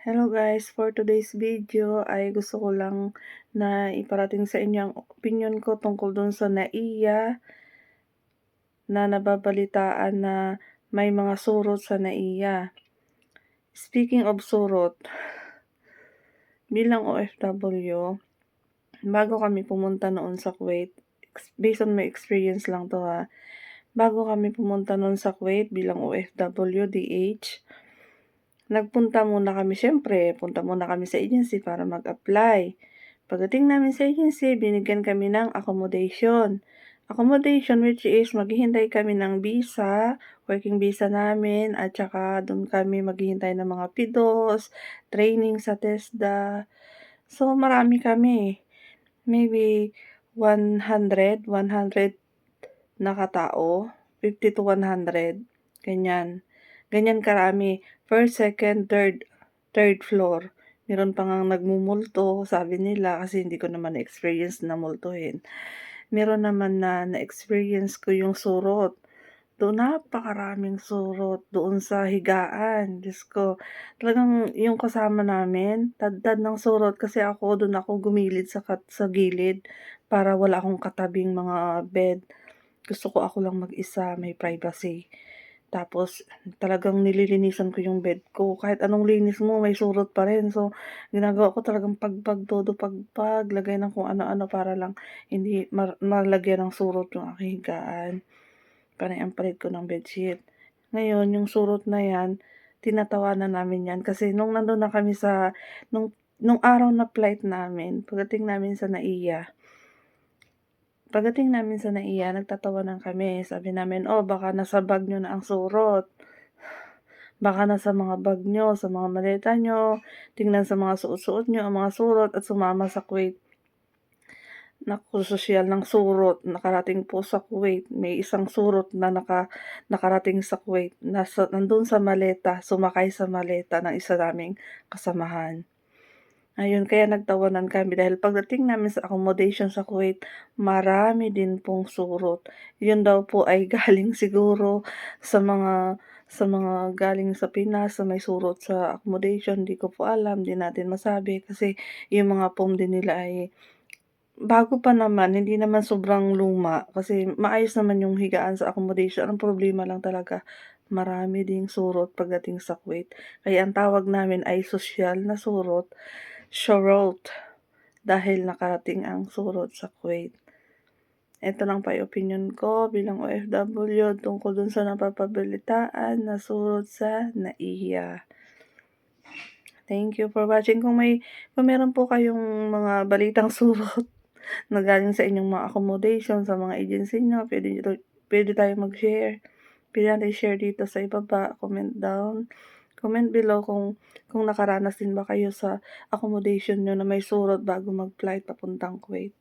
Hello guys, for today's video ay gusto ko lang na iparating sa inyo ang opinion ko tungkol dun sa NAIA na nababalitaan na may mga surot sa NAIA. Speaking of surot, bilang OFW, bago kami pumunta noon sa Kuwait, based on my experience lang to ha, bago kami pumunta noon sa Kuwait bilang OFW, DH, nagpunta muna kami, syempre, punta muna kami sa agency para mag-apply. Pagdating namin sa agency, binigyan kami ng accommodation. Accommodation which is maghihintay kami ng visa, working visa namin, at saka doon kami maghihintay ng mga PIDOS, training sa TESDA. So marami kami. Maybe 100 na katao, 50 to 100, ganyan. Ganyan karami. First, second, third floor. Meron pa ngang nagmumulto, sabi nila, kasi hindi ko naman na-experience na multuhin. Meron naman na na-experience ko yung surot. Doon napakaraming surot doon sa higaan. Diyos ko, talagang yung kasama namin, tad ng surot kasi doon ako gumilid sa gilid para wala akong katabing mga bed. Gusto ko ako lang mag-isa, may privacy. Tapos talagang nililinisan ko yung bed ko. Kahit anong linis mo, may surot pa rin. So, ginagawa ko talagang pagpag, todo pagpag, lagay ng kung ano-ano para lang hindi malagyan ng surot yung aking higaan. Panay ang palit ko ng bedsheet. Ngayon, yung surot na yan, tinatawanan namin yan. Kasi nung nandun na kami nung araw na flight namin, pagdating namin sa NAIA, nagtatawanan kami. Sabi namin, oh, baka nasa bag nyo na ang surot. Baka nasa mga bag nyo, sa mga maleta nyo, tingnan sa mga suot-suot nyo ang mga surot at sumama sa Kuwait. Naku, sosyal ng surot, nakarating po sa Kuwait. May isang surot na nakarating sa Kuwait. Nandun sa maleta, sumakay sa maleta ng isa naming kasamahan. Ayun, kaya nagtawanan kami dahil pagdating namin sa accommodation sa Kuwait, marami din pong surot. Yun daw po ay galing siguro sa mga galing sa Pinas na may surot sa accommodation. Di ko po alam, di natin masabi kasi yung mga foam din nila ay bago pa naman, hindi naman sobrang luma kasi maayos naman yung higaan sa accommodation. Ang problema lang talaga, marami ding surot pagdating sa Kuwait. Kaya ang tawag namin ay sosyal na surot, shorot, dahil nakarating ang surot sa Kuwait. Ito lang pa yung opinion ko bilang OFW tungkol dun sa napapabalitaan na surot sa NAIA. Thank you for watching. Kung meron po kayong mga balitang surot na galing sa inyong mga accommodation, sa mga agency nyo, pwede tayo mag-share. Pwede natin share dito sa ibaba, comment down. Comment below kung nakaranas din ba kayo sa accommodation nyo na may surot bago mag-flight papuntang Kuwait.